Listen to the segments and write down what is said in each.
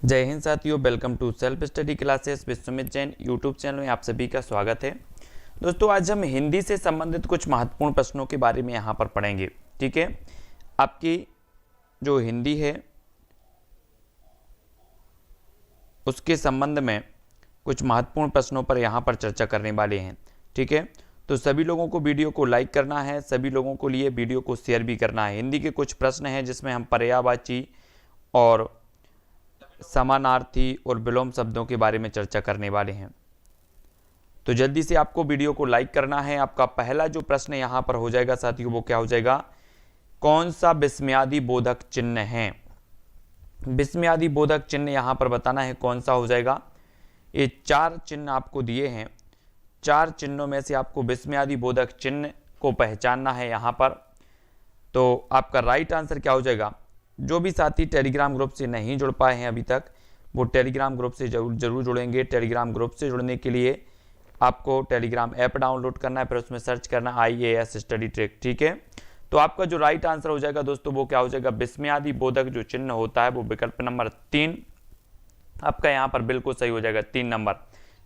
जय हिंद साथियों, welcome to self study classes Vishwamit Jain YouTube channel में आप सभी का स्वागत है। दोस्तों, आज हम हिंदी से संबंधित कुछ महत्वपूर्ण प्रश्नों के बारे में यहाँ पर पढ़ेंगे। ठीक है, आपकी जो हिंदी है उसके संबंध में कुछ महत्वपूर्ण प्रश्नों पर यहाँ पर चर्चा करने वाले हैं। ठीक है, तो सभी लोगों को वीडियो को लाइक करना है, सभी लोगों को लिए वीडियो को शेयर भी करना है। हिंदी के कुछ प्रश्न हैं जिसमें हम पर्यायवाची और समानार्थी और विलोम शब्दों के बारे में चर्चा करने वाले हैं। तो जल्दी से आपको वीडियो को लाइक करना है। आपका पहला जो प्रश्न यहाँ पर हो जाएगा साथियों, वो क्या हो जाएगा? कौन सा विस्मयादि बोधक चिन्ह है? विस्मयादि बोधक चिन्ह यहाँ पर बताना है कौन सा हो जाएगा। ये चार चिन्ह आपको दिए हैं, चार चिन्हों में से आपको विस्मयादि बोधक चिन्ह को पहचानना है यहाँ पर। तो आपका राइट आंसर क्या हो जाएगा? जो भी साथी टेलीग्राम ग्रुप से नहीं जुड़ पाए हैं अभी तक, वो टेलीग्राम ग्रुप से जरूर जुड़ेंगे। टेलीग्राम ग्रुप से जुड़ने के लिए आपको टेलीग्राम ऐप डाउनलोड करना है, फिर उसमें सर्च करना IAS स्टडी ट्रिक। ठीक है, तो आपका जो राइट आंसर हो जाएगा दोस्तों, वो क्या हो जाएगा? विस्मयादि बोधक जो चिन्ह होता है वो विकल्प नंबर 3 आपका यहाँ पर बिल्कुल सही हो जाएगा, 3 नंबर।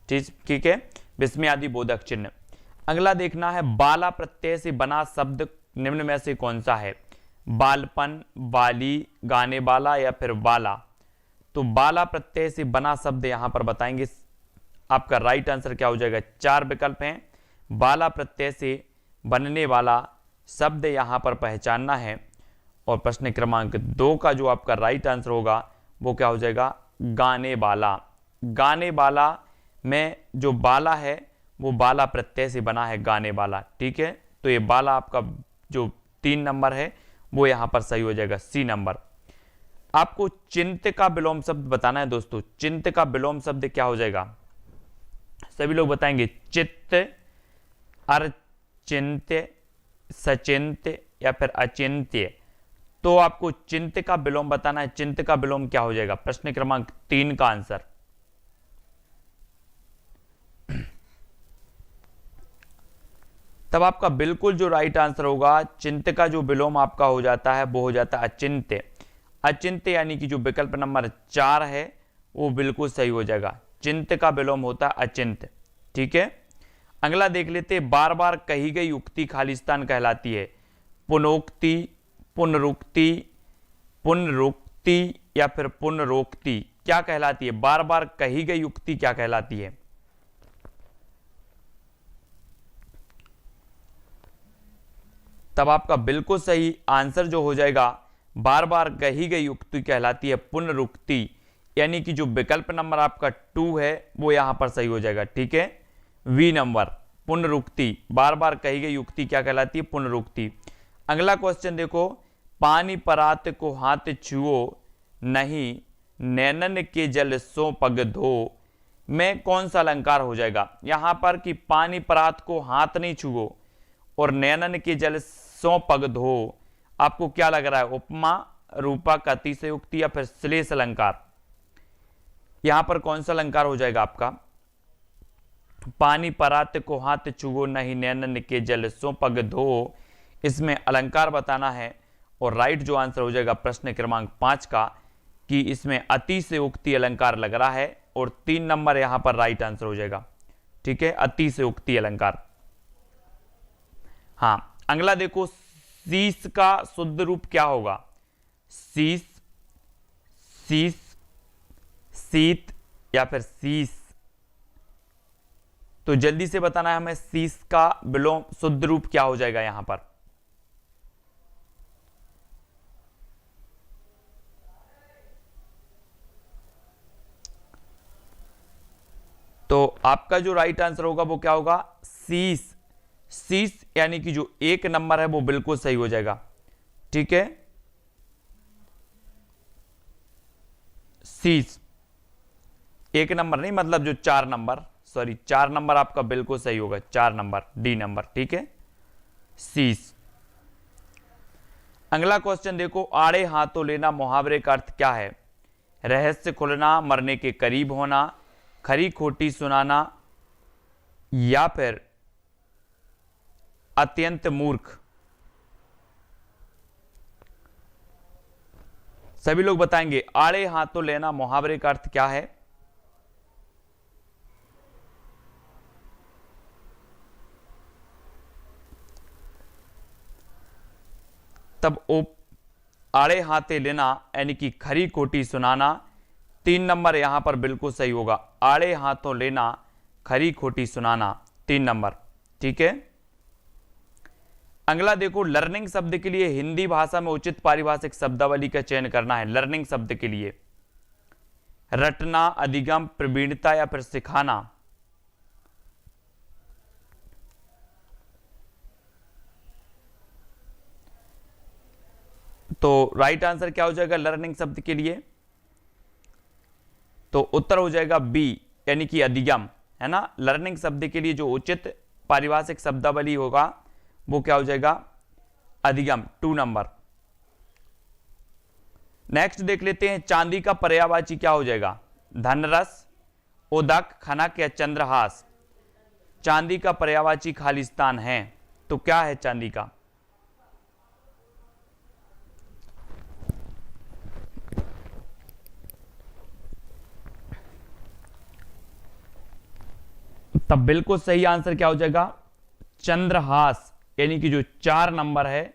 ठीक है, विस्मयादि बोधक चिन्ह। अगला देखना है, बाला प्रत्यय से बना शब्द निम्न में से कौन सा है? बालपन, बाली, गाने वाला या फिर बाला। तो बाला प्रत्यय से बना शब्द यहां पर बताएंगे। आपका राइट आंसर क्या हो जाएगा? 4 विकल्प हैं। बाला प्रत्यय से बनने वाला शब्द यहां पर पहचानना है। और प्रश्न क्रमांक 2 का जो आपका राइट आंसर होगा वो क्या हो जाएगा? गाने वाला। गाने वाला में जो बाला है वो बाला प्रत्यय से बना है, गाने वाला। ठीक है, तो ये बाला आपका जो 3 नंबर है वो यहां पर सही हो जाएगा, C नंबर। आपको चिंत का विलोम शब्द बताना है दोस्तों। चिंत का विलोम शब्द क्या हो जाएगा? सभी लोग बताएंगे। चित्त, अर्चिन्त्य, सचिंत्य या फिर अचिंत्य। तो आपको चिंत का विलोम बताना है। चिंत का विलोम क्या हो जाएगा? प्रश्न क्रमांक 3 का आंसर। तब आपका बिल्कुल जो राइट आंसर होगा, चिंत का जो विलोम आपका हो जाता है वो हो जाता है अचिंत्य। अचिंत्य यानी कि जो विकल्प नंबर 4 है वो बिल्कुल सही हो जाएगा। चिंत का विलोम होता है अचिंत्य। ठीक है, अगला देख लेते। बार बार कही गई उक्ति खालिस्तान कहलाती है। पुनोक्ति, पुनरुक्ति, पुनरुक्ति या फिर पुनरोक्ति क्या कहलाती है? बार बार कही गई उक्ति क्या कहलाती है? तब आपका बिल्कुल सही आंसर जो हो जाएगा, बार बार कही गई उक्ति कहलाती है पुनरुक्ति। यानी कि जो विकल्प नंबर आपका 2 है वो यहां पर सही हो जाएगा। ठीक है, V नंबर, पुनरुक्ति। बार बार कही गई उक्ति क्या कहलाती है? पुनरुक्ति। अगला क्वेश्चन देखो। पानी परात को हाथ छुओ नहीं, नैनन के जल सो पग धो में कौन सा अलंकार हो जाएगा? यहां पर कि पानी परात को हाथ नहीं छुओ और नैनन के जल सो पग धो, आपको क्या लग रहा है? उपमा, रूपक, अतिशयोक्ति या फिर श्लेष अलंकार? यहां पर कौन सा अलंकार हो जाएगा आपका? पानी परात को हाथ छुओ नहीं, नैनन के जल सो पग धो, इसमें अलंकार बताना है। और राइट जो आंसर हो जाएगा प्रश्न क्रमांक 5 का, कि इसमें अतिशयोक्ति अलंकार लग रहा है। और 3 नंबर यहां पर राइट आंसर हो जाएगा। ठीक है, अतिशयोक्ति अलंकार। हाँ, अगला देखो। शीश का शुद्ध रूप क्या होगा? शीश, शीश, शीत या फिर शीश? तो जल्दी से बताना है हमें, शीश का विलोम शुद्ध रूप क्या हो जाएगा यहां पर? तो आपका जो राइट आंसर होगा वो क्या होगा? शीश। शीश यानी कि जो 1 नंबर है वो बिल्कुल सही हो जाएगा। ठीक है, शीश 1 नंबर नहीं, मतलब जो 4 नंबर, सॉरी 4 नंबर आपका बिल्कुल सही होगा। 4 नंबर, D नंबर। ठीक है, शीश। अगला क्वेश्चन देखो। आड़े हाथों लेना मुहावरे का अर्थ क्या है? रहस्य खुलना, मरने के करीब होना, खरी खोटी सुनाना या फिर अत्यंत मूर्ख? सभी लोग बताएंगे आड़े हाथों लेना मुहावरे का अर्थ क्या है? तब आड़े हाथे लेना यानी कि खरी खोटी सुनाना। 3 नंबर यहां पर बिल्कुल सही होगा, आड़े हाथों लेना खरी खोटी सुनाना, 3 नंबर। ठीक है, अगला देखो, लर्निंग शब्द के लिए हिंदी भाषा में उचित पारिभाषिक शब्दावली का चयन करना है। लर्निंग शब्द के लिए रटना, अधिगम, प्रवीणता या फिर सिखाना। तो राइट आंसर क्या हो जाएगा लर्निंग शब्द के लिए? तो उत्तर हो जाएगा बी, यानी कि अधिगम, है ना। लर्निंग शब्द के लिए जो उचित पारिभाषिक शब्दावली होगा वो क्या हो जाएगा? अधिगम, 2 नंबर। नेक्स्ट देख लेते हैं, चांदी का पर्यायवाची क्या हो जाएगा? धनरस, उदक, खनक या चंद्रहास। चांदी का पर्यायवाची खालिस्तान है, तो क्या है चांदी का? तब बिल्कुल सही आंसर क्या हो जाएगा? चंद्रहास, यानी कि जो 4 नंबर है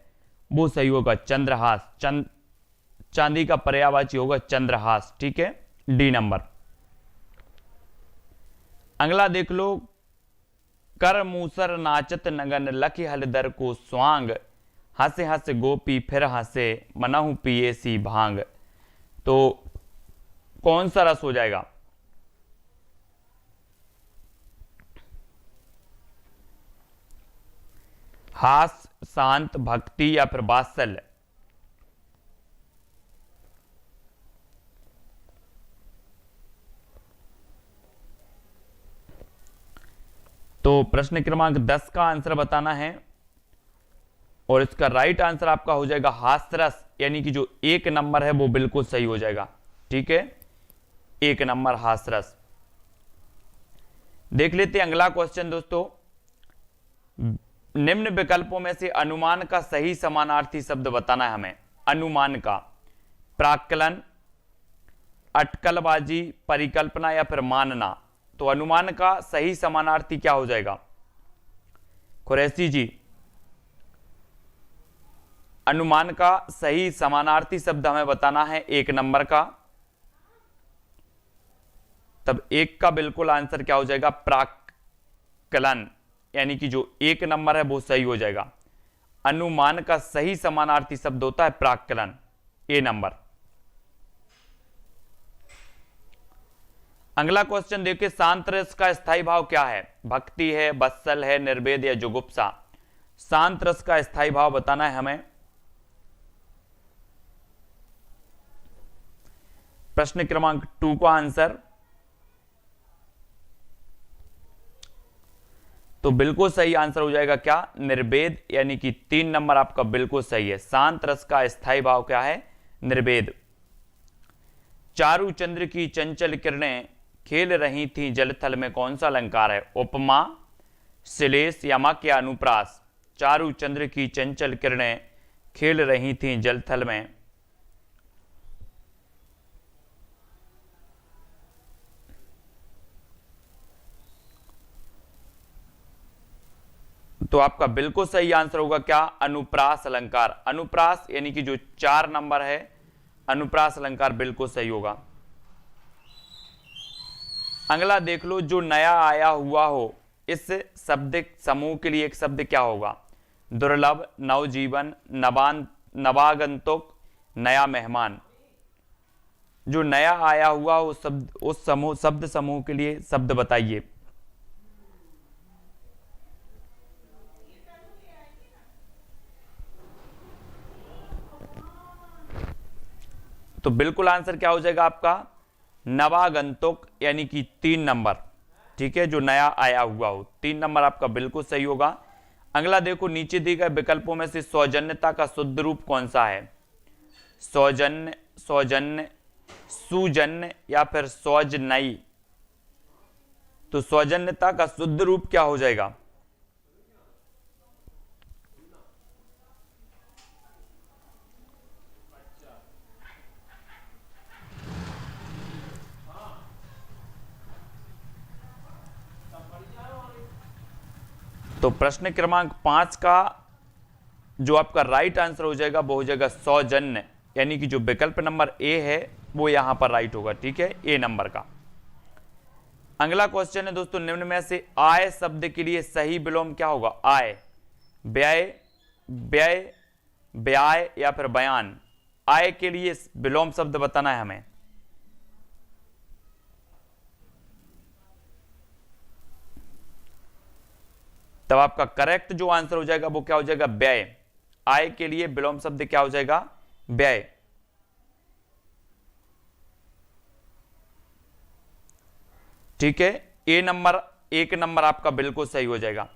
वो सही होगा, चंद्रहास। चांदी का पर्यायवाची होगा चंद्रहास। ठीक है, डी नंबर। अगला देख लो, कर मूसर नाचत नगन लखि हलदर को स्वांग, हंसे हंसे गोपी फिर हंसे मनहु पिए सी भांग। तो कौन सा रस हो जाएगा? हास, शांत, भक्ति या फिर वात्सल्य। तो प्रश्न क्रमांक 10 का आंसर बताना है और इसका राइट आंसर आपका हो जाएगा हास्यरस, यानी कि जो 1 नंबर है वो बिल्कुल सही हो जाएगा। ठीक है, 1 नंबर हास्यरस। देख लेते हैं अगला क्वेश्चन दोस्तों, निम्न विकल्पों में से अनुमान का सही समानार्थी शब्द बताना है हमें। अनुमान का प्राक्कलन, अटकलबाजी, परिकल्पना या फिर मानना। तो अनुमान का सही समानार्थी क्या हो जाएगा? कुरैशी जी, अनुमान का सही समानार्थी शब्द हमें बताना है 1 नंबर का। तब 1 का बिल्कुल आंसर क्या हो जाएगा? प्राक्कलन, यानी कि जो 1 नंबर है वो सही हो जाएगा। अनुमान का सही समानार्थी शब्द होता है प्राक्कलन, ए नंबर। अगला क्वेश्चन देखिए, शांत रस का स्थायी भाव क्या है? भक्ति है, वत्सल है, निर्वेद या जुगुप्सा। शांत रस का स्थायी भाव बताना है हमें। प्रश्न क्रमांक 2 का आंसर तो बिल्कुल सही आंसर हो जाएगा क्या? निर्वेद, यानी कि 3 नंबर आपका बिल्कुल सही है। शांत रस का स्थायी भाव क्या है? निर्वेद। चारु चंद्र की चंचल किरणें खेल रही थी जलथल में, कौन सा अलंकार है? उपमा, श्लेष, यमक या अनुप्रास। चारु चंद्र की चंचल किरणें खेल रही थी जलथल में, तो आपका बिल्कुल सही आंसर होगा क्या? अनुप्रास अलंकार। अनुप्रास यानी कि जो 4 नंबर है, अनुप्रास अलंकार बिल्कुल सही होगा। अगला देख लो, जो नया आया हुआ हो, इस शब्द समूह के लिए एक शब्द क्या होगा? दुर्लभ, नवजीवन, नवागंतुक, नया मेहमान। जो नया आया हुआ हो शब्द, उस समूह शब्द समूह के लिए शब्द बताइए। तो बिल्कुल आंसर क्या हो जाएगा आपका? नवागंतुक, यानी कि 3 नंबर। ठीक है, जो नया आया हुआ हो, 3 नंबर आपका बिल्कुल सही होगा। अगला देखो, नीचे दिए गए विकल्पों में से सौजन्यता का शुद्ध रूप कौन सा है? सौजन्य, सौजन्य, सुजन्य या फिर सौजनयी। तो सौजन्यता का शुद्ध रूप क्या हो जाएगा? तो प्रश्न क्रमांक 5 का जो आपका राइट आंसर हो जाएगा वो हो जाएगा सौजन्य, यानी कि जो विकल्प नंबर ए है वो यहां पर राइट होगा। ठीक है, ए नंबर का। अगला क्वेश्चन है दोस्तों, निम्न में से आय शब्द के लिए सही विलोम क्या होगा? आय, व्यय, व्यय, ब्याय या फिर बयान। आय के लिए विलोम शब्द बताना है हमें। तब आपका करेक्ट जो आंसर हो जाएगा वो क्या हो जाएगा? व्यय। आय के लिए विलोम शब्द क्या हो जाएगा? व्यय। ठीक है, ए नंबर, एक नंबर आपका बिल्कुल सही हो जाएगा,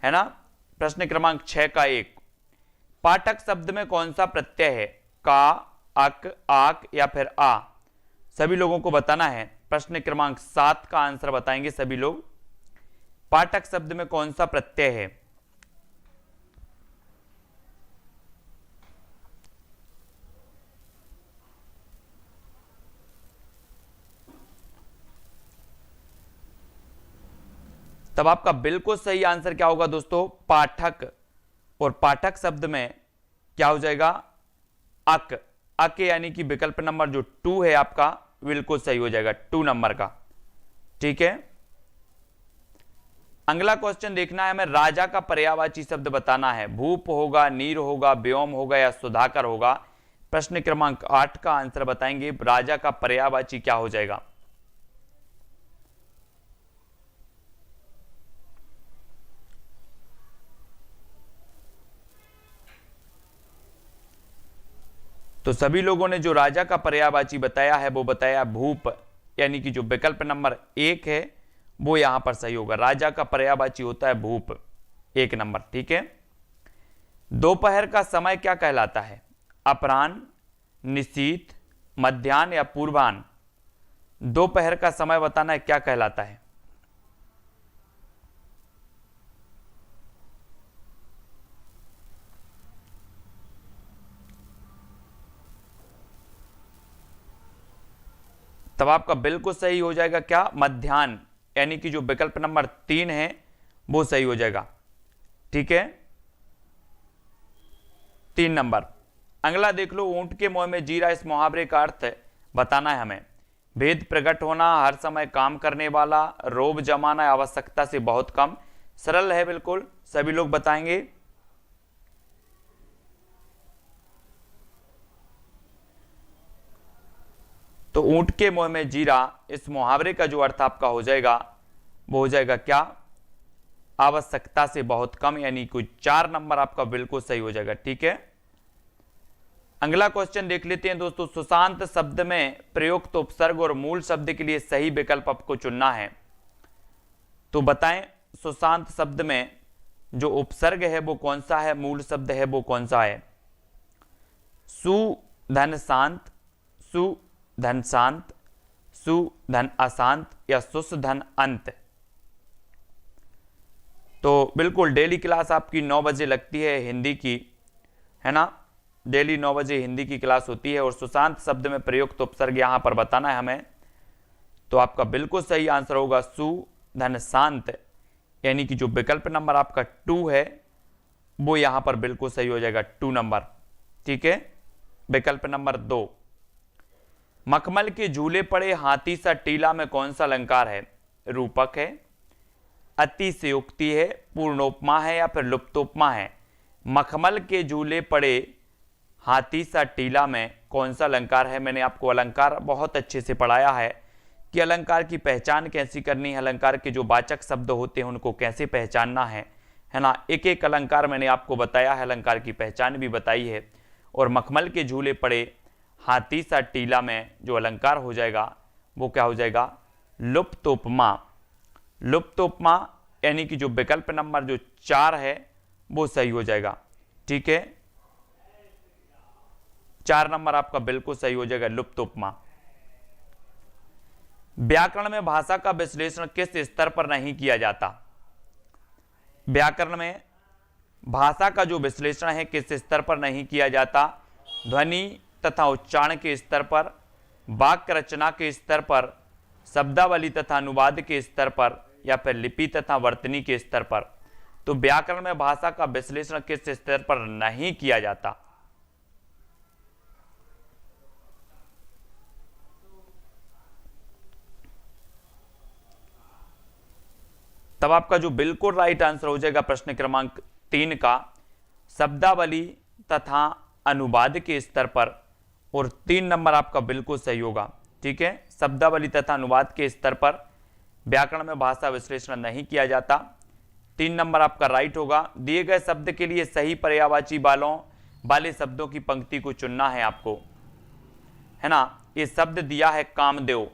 है ना। प्रश्न क्रमांक 6 का 1, पाठक शब्द में कौन सा प्रत्यय है? का, अक, आक या फिर आ। सभी लोगों को बताना है। प्रश्न क्रमांक 7 का आंसर बताएंगे सभी लोग। पाठक शब्द में कौन सा प्रत्यय है? तब आपका बिल्कुल सही आंसर क्या होगा दोस्तों? पाठक। और पाठक शब्द में क्या हो जाएगा? अक। अक यानी कि विकल्प नंबर जो 2 है आपका बिल्कुल सही हो जाएगा, 2 नंबर का। ठीक है, अगला क्वेश्चन देखना है हमें। राजा का पर्यायवाची शब्द बताना है। भूप होगा, नीर होगा, व्योम होगा या सुधाकर होगा। प्रश्न क्रमांक 8 का आंसर बताएंगे। राजा का पर्यायवाची क्या हो जाएगा? तो सभी लोगों ने जो राजा का पर्यायवाची बताया है वो बताया भूप, यानी कि जो विकल्प नंबर 1 है वो यहां पर सही होगा। राजा का पर्यायवाची होता है भूप, 1 नंबर। ठीक है, दोपहर का समय क्या कहलाता है? अपराह्न, निशीथ, मध्याह्न या पूर्वाह्न। दोपहर का समय बताना है क्या कहलाता है। तब आपका बिल्कुल सही हो जाएगा क्या? मध्याह्न, यानी कि जो विकल्प नंबर 3 है वो सही हो जाएगा। ठीक है, 3 नंबर। अगला देख लो, ऊंट के मुंह में जीरा, इस मुहावरे का अर्थ बताना है हमें। भेद प्रकट होना, हर समय काम करने वाला, रोब जमाना, आवश्यकता से बहुत कम। सरल है बिल्कुल, सभी लोग बताएंगे। तो ऊंट के मुंह में जीरा, इस मुहावरे का जो अर्थ आपका हो जाएगा वो हो जाएगा क्या? आवश्यकता से बहुत कम, यानी कि 4 नंबर आपका बिल्कुल सही हो जाएगा। ठीक है, अगला क्वेश्चन देख लेते हैं दोस्तों। सुशांत शब्द में प्रयुक्त उपसर्ग और मूल शब्द के लिए सही विकल्प आपको चुनना है। तो बताएं, सुशांत शब्द में जो उपसर्ग है वो कौन सा है, मूल शब्द है वो कौन सा है? सु धन शांत, सु धन शांत, सु धन अशांत या सुस धन अंत। तो बिल्कुल डेली क्लास आपकी 9 बजे लगती है हिंदी की, है ना। डेली 9 बजे हिंदी की क्लास होती है और सुशांत शब्द में प्रयुक्त उपसर्ग यहां पर बताना है हमें। तो आपका बिल्कुल सही आंसर होगा सु धन शांत, यानी कि जो विकल्प नंबर आपका 2 है वो यहां पर बिल्कुल सही हो जाएगा, 2 नंबर। ठीक है, विकल्प नंबर 2। मखमल के झूले पड़े हाथी सा टीला में कौन सा अलंकार है? रूपक है, अतिशयोक्ति है, पूर्णोपमा है या फिर लुप्तोपमा है। मखमल के झूले पड़े हाथी सा टीला में कौन सा अलंकार है? मैंने आपको अलंकार बहुत अच्छे से पढ़ाया है कि अलंकार की पहचान कैसी करनी है, अलंकार के जो वाचक शब्द होते हैं उनको कैसे पहचानना है ना। एक एक अलंकार मैंने आपको बताया है, अलंकार की पहचान भी बताई है। और मखमल के झूले पड़े हाथी सा टीला में जो अलंकार हो जाएगा वो क्या हो जाएगा? लुप्तोपमा। लुप्तोपमा यानी कि जो विकल्प नंबर जो 4 है वो सही हो जाएगा। ठीक है, 4 नंबर आपका बिल्कुल सही हो जाएगा, लुप्तोपमा। व्याकरण में भाषा का विश्लेषण किस स्तर पर नहीं किया जाता? व्याकरण में भाषा का जो विश्लेषण है किस स्तर पर नहीं किया जाता? ध्वनि तथा उच्चारण के स्तर पर, वाक्य रचना के स्तर पर, शब्दावली तथा अनुवाद के स्तर पर या फिर लिपि तथा वर्तनी के स्तर पर। तो व्याकरण में भाषा का विश्लेषण किस स्तर पर नहीं किया जाता? तब आपका जो बिल्कुल राइट आंसर हो जाएगा प्रश्न क्रमांक 3 का शब्दावली तथा अनुवाद के स्तर पर, और 3 नंबर आपका बिल्कुल सही होगा। ठीक है, शब्दावली तथा अनुवाद के स्तर पर व्याकरण में भाषा विश्लेषण नहीं किया जाता। 3 नंबर आपका राइट होगा। दिए गए शब्द के लिए सही पर्यायवाची वाले शब्दों की पंक्ति को चुनना है आपको, है ना। ये शब्द दिया है कामदेव,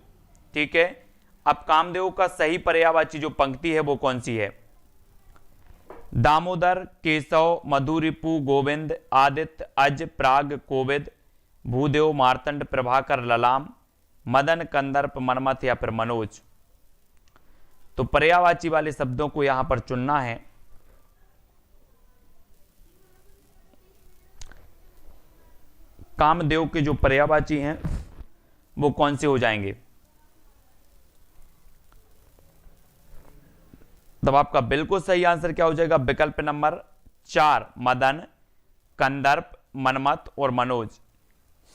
ठीक है। अब कामदेव का सही पर्यायवाची जो पंक्ति है वो कौन सी है? दामोदर, केशव, मधुरिपु, गोविंद, आदित्य, अज, प्राग, कोविद, भूदेव, मार्तंड, प्रभाकर, ललाम, मदन, कंदर्प, मनमथ या फिर मनोज। तो पर्यायवाची वाले शब्दों को यहां पर चुनना है। कामदेव के जो पर्यायवाची हैं वो कौन से हो जाएंगे? तब आपका बिल्कुल सही आंसर क्या हो जाएगा? विकल्प नंबर 4 मदन, कंदर्प, मनमथ और मनोज।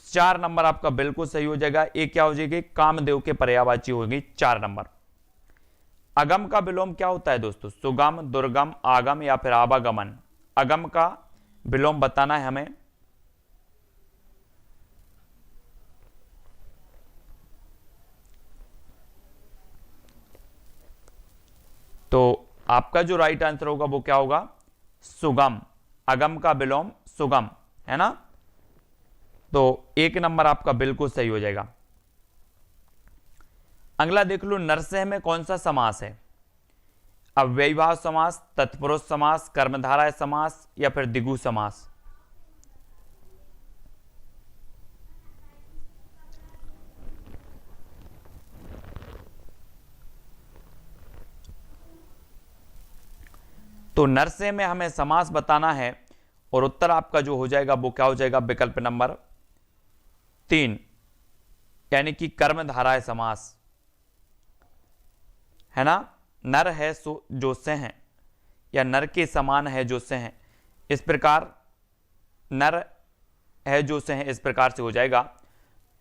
4 नंबर आपका बिल्कुल सही हो जाएगा। एक क्या हो जाएगी? कामदेव के पर्यायवाची होगी 4 नंबर। अगम का विलोम क्या होता है दोस्तों? सुगम, दुर्गम, आगम या फिर आवागमन। अगम का विलोम बताना है हमें। तो आपका जो राइट आंसर होगा वो क्या होगा? सुगम। अगम का विलोम सुगम, है ना। तो 1 नंबर आपका बिल्कुल सही हो जाएगा। अगला देख लो, नरसिंह में कौन सा समास है? अव्ययीभाव समास, तत्पुरुष समास, कर्मधारय समास या फिर द्विगु समास। तो नरसिंह में हमें समास बताना है और उत्तर आपका जो हो जाएगा वो क्या हो जाएगा? विकल्प नंबर 3 यानी कि कर्मधारय समास, है ना। नर है सो जो से हैं, या नर के समान है जो से हैं, इस प्रकार नर है जो से हैं, इस प्रकार से हो जाएगा।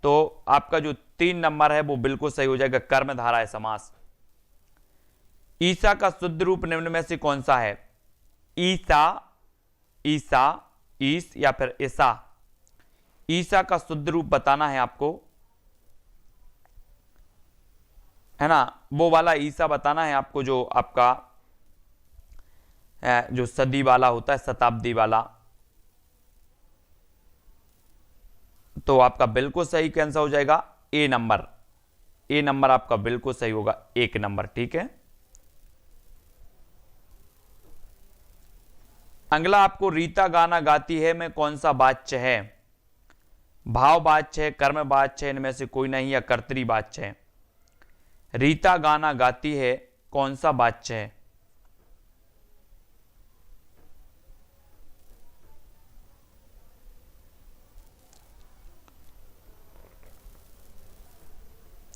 तो आपका जो 3 नंबर है वो बिल्कुल सही हो जाएगा, कर्मधारय समास। ईसा का शुद्ध रूप निम्न में से कौन सा है? ईसा, ईसा, ईस या फिर ईसा। ईसा का शुद्ध रूप बताना है आपको, है ना। वो वाला ईसा बताना है आपको जो आपका जो सदी वाला होता है, शताब्दी वाला। तो आपका बिल्कुल सही कैंसर हो जाएगा ए नंबर। ए नंबर आपका बिल्कुल सही होगा, 1 नंबर। ठीक है। अगला आपको रीता गाना गाती है में कौन सा वाच्य है? भाव वाच्य है, कर्म वाच्य है, इनमें से कोई नहीं, या कर्तरी वाच्य है। रीता गाना गाती है कौन सा वाच्य है?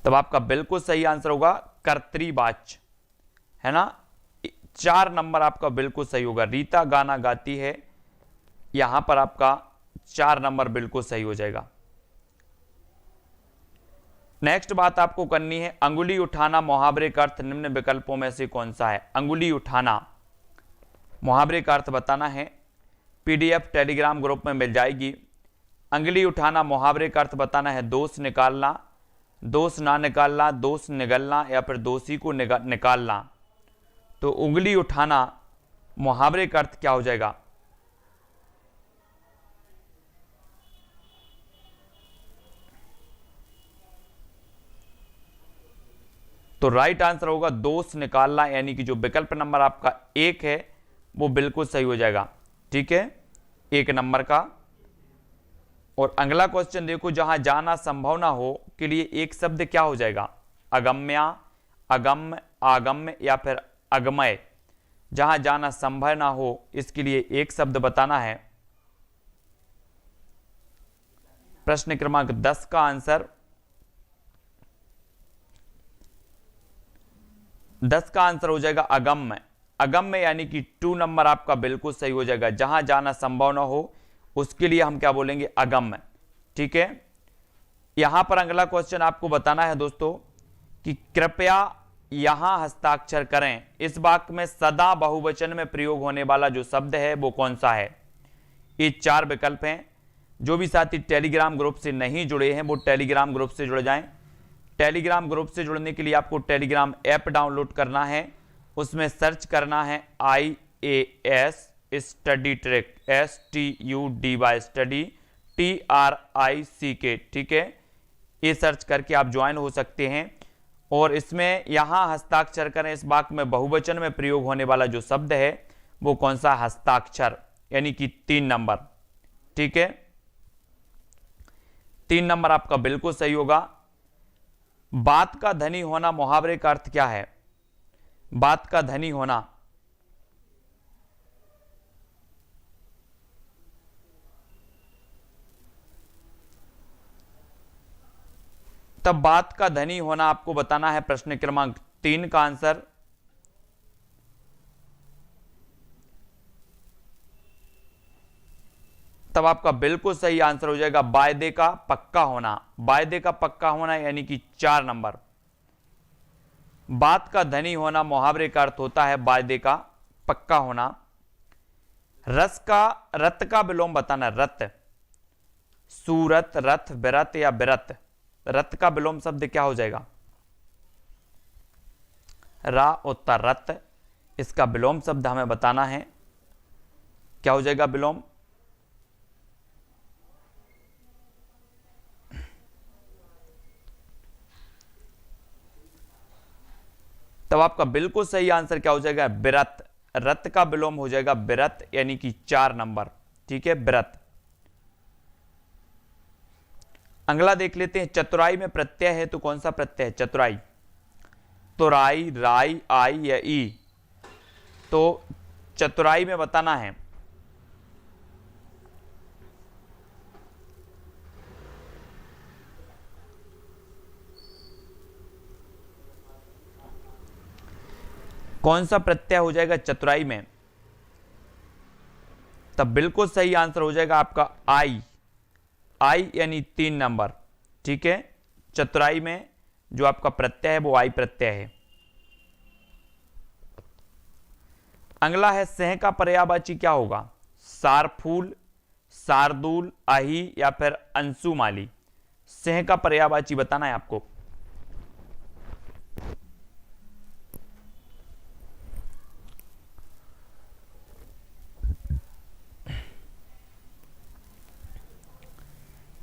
तब आपका बिल्कुल सही आंसर होगा कर्तरी वाच्य, है ना। 4 नंबर आपका बिल्कुल सही होगा। रीता गाना गाती है, यहां पर आपका 4 नंबर बिल्कुल सही हो जाएगा। नेक्स्ट बात आपको करनी है, अंगुली उठाना मुहावरे का अर्थ निम्न विकल्पों में से कौन सा है? अंगुली उठाना मुहावरे का अर्थ बताना है। पीडीएफ टेलीग्राम ग्रुप में मिल जाएगी। अंगुली उठाना मुहावरे का अर्थ बताना है दोष निकालना, दोष ना निकालना, दोष निगलना या फिर दोषी को निकालना। तो उंगली उठाना मुहावरे का अर्थ क्या हो जाएगा? तो राइट आंसर होगा दोष निकालना, यानी कि जो विकल्प नंबर आपका 1 है वो बिल्कुल सही हो जाएगा। ठीक है, 1 नंबर का। और अगला क्वेश्चन देखो, जहां जाना संभव ना हो के लिए एक शब्द क्या हो जाएगा? अगम्या, अगम्य, आगम्य या फिर अगमय। जहां जाना संभव ना हो इसके लिए एक शब्द बताना है। प्रश्न क्रमांक 10 का आंसर 10 का आंसर हो जाएगा अगम्य। अगम्य यानी कि 2 नंबर आपका बिल्कुल सही हो जाएगा। जहां जाना संभव ना हो उसके लिए हम क्या बोलेंगे, अगम्य। ठीक है, यहां पर अगला क्वेश्चन आपको बताना है दोस्तों कि कृपया यहां हस्ताक्षर करें। इस वाक्य में सदा बहुवचन में प्रयोग होने वाला जो शब्द है वो कौन सा है। ये 4 विकल्प हैं। जो भी साथी टेलीग्राम ग्रुप से नहीं जुड़े हैं वो टेलीग्राम ग्रुप से जुड़ जाएं। टेलीग्राम ग्रुप से जुड़ने के लिए आपको टेलीग्राम ऐप डाउनलोड करना है, उसमें सर्च करना है IAS study trick, STUDY study TRICK। ठीक है, ये सर्च करके आप ज्वाइन हो सकते हैं। और इसमें यहां हस्ताक्षर करें, इस वाक्य में बहुवचन में प्रयोग होने वाला जो शब्द है वो कौन सा, हस्ताक्षर, यानी कि 3 नंबर। ठीक है, 3 नंबर आपका बिल्कुल सही होगा। बात का धनी होना मुहावरे का अर्थ क्या है। बात का धनी होना, तब बात का धनी होना आपको बताना है। प्रश्न क्रमांक 3 का आंसर तब आपका बिल्कुल सही आंसर हो जाएगा वायदे का पक्का होना। वायदे का पक्का होना यानी कि 4 नंबर। बात का धनी होना मुहावरे का अर्थ होता है वायदे का पक्का होना। रत का विलोम बताना, रत, सूरत, रथ, बिरत या बिरत। रत का विलोम शब्द क्या हो जाएगा, रा उत्तर रत। इसका विलोम शब्द हमें बताना है, क्या हो जाएगा विलोम, तब आपका बिल्कुल सही आंसर क्या हो जाएगा, बिरत। रत का विलोम हो जाएगा बिरत, यानी कि 4 नंबर। ठीक है, बिरत। अगला देख लेते हैं, चतुराई में प्रत्यय है तो कौन सा प्रत्यय है, चतुराई। तो राई, राई, आई या ई। तो चतुराई में बताना है कौन सा प्रत्यय हो जाएगा चतुराई में, तब बिल्कुल सही आंसर हो जाएगा आपका आई। आई यानी 3 नंबर। ठीक है, चतुराई में जो आपका प्रत्यय है वो आई प्रत्यय है। अगला है सह का पर्यायवाची क्या होगा, सारफूल, शार्दूल, आही या फिर अंशुमाली। सह का पर्यायवाची बताना है आपको।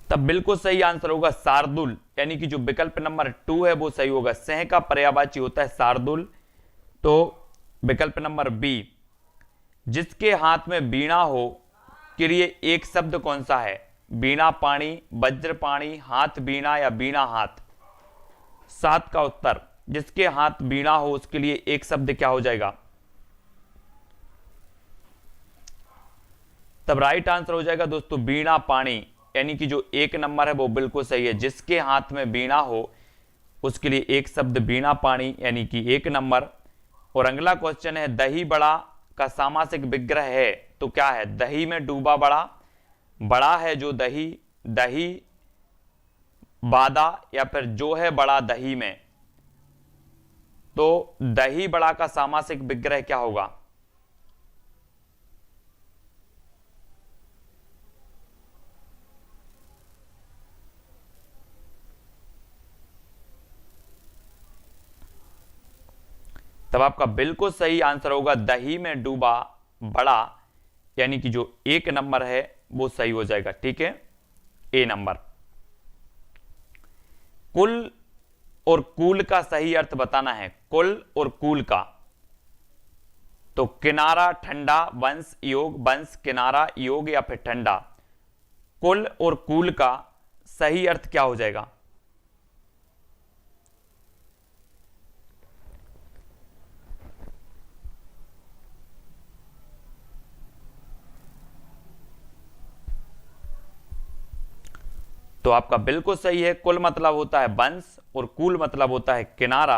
तब बिल्कुल सही आंसर होगा शार्दुल, यानी कि जो विकल्प नंबर 2 है वो सही होगा। सह का पर्यायवाची होता है शार्दुल। तो विकल्प नंबर बी, जिसके हाथ में वीणा हो के लिए एक शब्द कौन सा है, वीणा पाणी, वज्र पाणी, हाथ वीणा या वीणा हाथ। 7 का उत्तर, जिसके हाथ वीणा हो उसके लिए एक शब्द क्या हो जाएगा, तब राइट आंसर हो जाएगा दोस्तों वीणा पाणी, यानी कि जो 1 नंबर है वो बिल्कुल सही है। जिसके हाथ में वीणा हो उसके लिए एक शब्द वीणा पाणी, यानी कि 1 नंबर। और अगला क्वेश्चन है, दही बड़ा का सामासिक विग्रह है तो क्या है, दही में डूबा बड़ा, बड़ा है जो दही, दही बादा या फिर जो है बड़ा दही में। तो दही बड़ा का सामासिक विग्रह क्या होगा, तब आपका बिल्कुल सही आंसर होगा दही में डूबा बड़ा, यानी कि जो 1 नंबर है वो सही हो जाएगा। ठीक है, ए नंबर। कुल और कूल का सही अर्थ बताना है, कुल और कूल का। तो किनारा, ठंडा, वंश योग, वंश किनारा योग या फिर ठंडा। कुल और कूल का सही अर्थ क्या हो जाएगा, तो आपका बिल्कुल सही है। कुल मतलब होता है वंश और कूल मतलब होता है किनारा,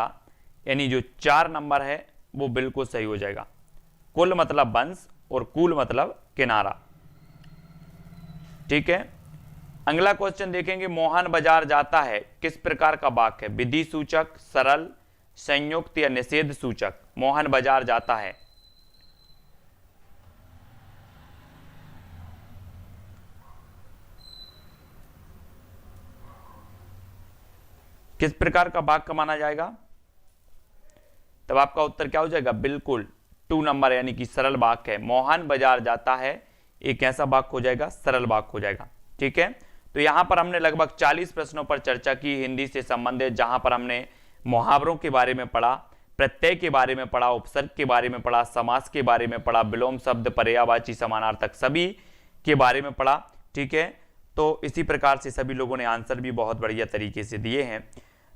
यानी जो 4 नंबर है वो बिल्कुल सही हो जाएगा। कुल मतलब वंश और कूल मतलब किनारा। ठीक है, अगला क्वेश्चन देखेंगे, मोहन बाजार जाता है किस प्रकार का वाक्य है? विधि सूचक, सरल, संयुक्त या निषेध सूचक? मोहन बाजार जाता है किस प्रकार का वाक्य माना जाएगा? तब आपका उत्तर क्या हो जाएगा? बिल्कुल 2 नंबर, यानी कि सरल वाक्य है। मोहन बाजार जाता है एक ऐसा वाक्य हो जाएगा, सरल वाक्य हो जाएगा। ठीक है, तो यहां पर हमने लगभग 40 प्रश्नों पर चर्चा की हिंदी से संबंधित, जहां पर हमने मुहावरों के बारे में पढ़ा, प्रत्यय के बारे में पढ़ा, उपसर्ग के बारे में पढ़ा, समास के बारे में पढ़ा, विलोम शब्द, पर्यायवाची, समानार्थक, सभी के बारे में पढ़ा। ठीक है, तो इसी प्रकार से सभी लोगों ने आंसर भी बहुत बढ़िया तरीके से दिए हैं।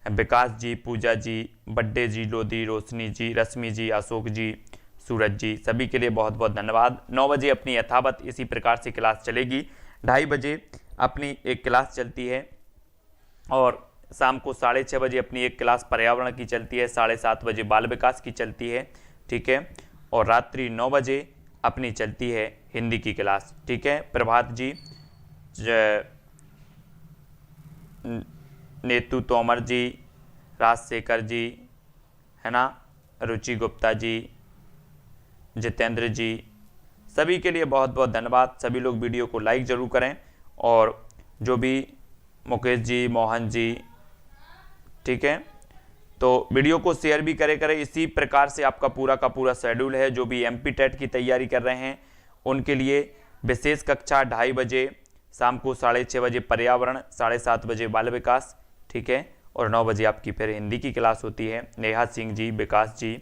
विकास जी, पूजा जी, बड्डे जी, लोधी, रोशनी जी, रश्मि जी, अशोक जी, सूरज जी, सभी के लिए बहुत बहुत धन्यवाद। 9 बजे अपनी यथावत इसी प्रकार से क्लास चलेगी। 2:30 बजे अपनी एक क्लास चलती है और शाम को 6:30 बजे अपनी एक क्लास पर्यावरण की चलती है, 7:30 बजे बाल विकास की चलती है। ठीक है, और रात्रि 9 बजे अपनी चलती है हिंदी की क्लास। ठीक है, प्रभात जी, नेतू तोमर जी, राजशेखर जी, है ना, रुचि गुप्ता जी, जितेंद्र जी, सभी के लिए बहुत बहुत धन्यवाद। सभी लोग वीडियो को लाइक जरूर करें, और जो भी मुकेश जी, मोहन जी, ठीक है, तो वीडियो को शेयर भी करें। इसी प्रकार से आपका पूरा का पूरा शेड्यूल है। जो भी एमपी टेट की तैयारी कर रहे हैं उनके लिए विशेष कक्षा 2:30 बजे, शाम को 6:30 बजे पर्यावरण, 7:30 बजे बाल विकास। ठीक है, और 9 बजे आपकी फिर हिंदी की क्लास होती है। नेहा सिंह जी, विकास जी,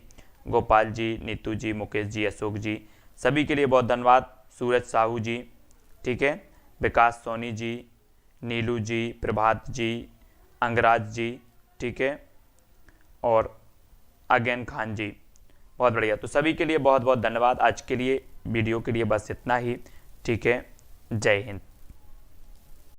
गोपाल जी, नीतू जी, मुकेश जी, अशोक जी, सभी के लिए बहुत धन्यवाद। सूरज साहू जी, ठीक है, विकास सोनी जी, नीलू जी, प्रभात जी, अंगराज जी, ठीक है, और अगेन खान जी, बहुत बढ़िया। तो सभी के लिए बहुत बहुत धन्यवाद। आज के लिए वीडियो के लिए बस इतना ही। ठीक है, जय हिंद।